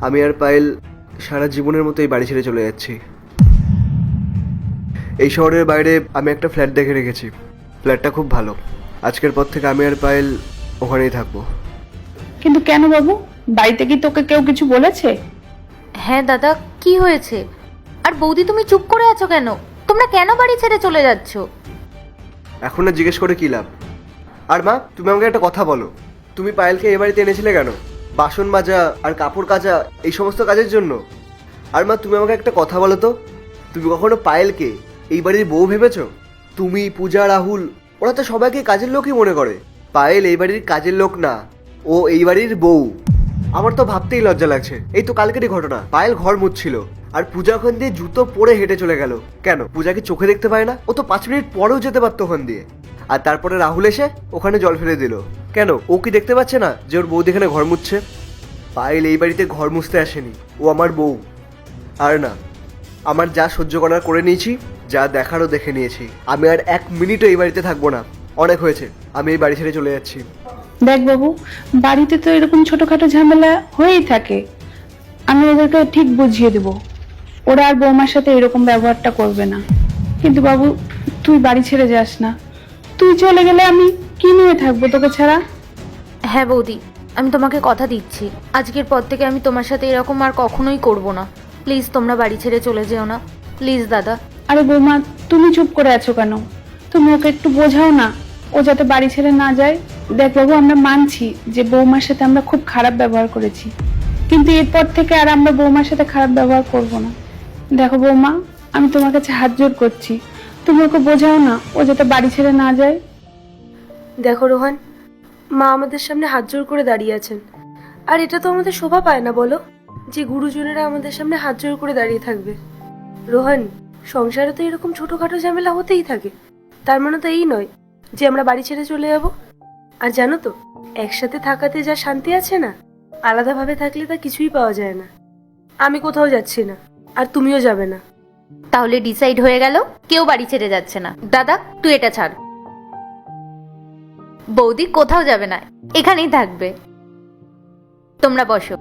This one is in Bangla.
আমি আর পায়েল সারা জীবনের মতো এই বাড়ি ছেড়ে চলে যাচ্ছি। এই শহরের বাইরে আমি একটা ফ্ল্যাট দেখে রেখেছি। ফ্ল্যাটটা খুব ভালো। আজকের পর থেকে আমি আর পায়েল ওখানেই থাকবো। কিন্তু কেন বাবু, বাড়িতে কি তোকে কেউ কিছু বলেছে? হ্যাঁ দাদা, কি হয়েছে? আর বৌদি তুমি চুপ করে আছো কেন? তোমরা কেন বাড়ি ছেড়ে চলে যাচ্ছ? এখন না জিজ্ঞেস করে কী লাভ? আর মা, তুমি আমাকে একটা কথা বলো, তুমি পায়েলকে এ বাড়িতে এনেছিলে কেন? বাসন মাজা আর কাপড় কাচা এই সমস্ত কাজের জন্য? আর মা, তুমি আমাকে একটা কথা বলো তো, তুমি কখনো পায়েলকে এই বাড়ির বউ ভেবেছো? তুমি, পূজা, রাহুল, ওরা তো সবাইকে কাজের লোকই মনে করে। পায়েল এই বাড়ির কাজের লোক না, ও এই বাড়ির বউ। আমার তো ভাবতেই লজ্জা লাগছে। এই তো কালকেরই ঘটনা, পায়েল ঘর মুছছিল আর পূজা ওখান দিয়ে জুতো পরে হেঁটে চলে গেল। কেন? পূজাকে চোখে দেখতে পায় না? ও তো 5 মিনিট পরেও যেতে পারতো ওখান দিয়ে। আর তারপরে রাহুল এসে ওখানে জল ফেলে দিল। কেন? ও কি দেখতে পাচ্ছে না যে ওর বৌদি এখানে ঘর মুছছে? পায়েল এই বাড়িতে ঘর মুছতে আসেনি, ও আমার বউ। আর না, আমার যা সহ্য করার করে নিয়েছি, যা দেখারও দেখে নিয়েছি। আমি আর 1 মিনিটও এই বাড়িতে থাকবো না। অনেক হয়েছে, আমি এই বাড়ি ছেড়ে চলে যাচ্ছি। দেখ বাবু, বাড়িতে তো এরকম ছোটখাটো ঝামেলা হয়েই থাকে। আমি ওদেরকে ঠিক বুঝিয়ে দেব, ওরা আর বৌমার সাথে এরকম ব্যবহারটা করবে না। কিন্তু বাবু, তুই বাড়ি ছেড়ে যাস না। তুই চলে গেলে আমি কি নিয়ে থাকবো তোকে ছাড়া? হ্যাঁ বৌদি, আমি তোমাকে কথা দিচ্ছি, আজকের পর থেকে আমি তোমার সাথে এরকম আর কখনোই করব না। প্লিজ তোমরা বাড়ি ছেড়ে চলে যেও না, প্লিজ দাদা। আরে বৌমা, তুমি চুপ করে আছো কেন? তুমি ওকে একটু বোঝাও না, ও যাতে বাড়ি ছেড়ে না যায়। দেখ বাবু, আমরা মানছি যে বৌমার সাথে আমরা খুব খারাপ ব্যবহার করেছি, কিন্তু এরপর থেকে আর আমরা বৌমার সাথে খারাপ ব্যবহার করব না। দেখো বৌমা, আমি তোমার কাছে হাত জোর করছি, তুমি ওকে বোঝাও না, ও যাতে বাড়ি ছেড়ে না যায়। দেখো রোহান, মা আমাদের সামনে হাত জোর করে দাঁড়িয়ে আছেন, আর এটা তো আমাদের শোভা পায় না বলো, যে গুরুজনেরা আমাদের সামনে হাত জোর করে দাঁড়িয়ে থাকবে। রোহান, সংসারে তো এরকম ছোটখাটো ঝামেলা হতেই থাকে, তার মানে তো এই নয় যে আমরা বাড়ি ছেড়ে চলে যাব। আর জানো তো, একসাথে থাকাতে যা শান্তি আছে না, আলাদাভাবে থাকলে তা কিছুই পাওয়া যায় না। আমি কোথাও যাচ্ছি না, আর তুমিও যাবে না। তাহলে ডিসাইড হয়ে গেল, কেউ বাড়ি ছেড়ে যাচ্ছে না। দাদা তুই এটা ছাড়, বৌদি কোথাও যাবে না, এখানেই থাকবে। তোমরা বসো।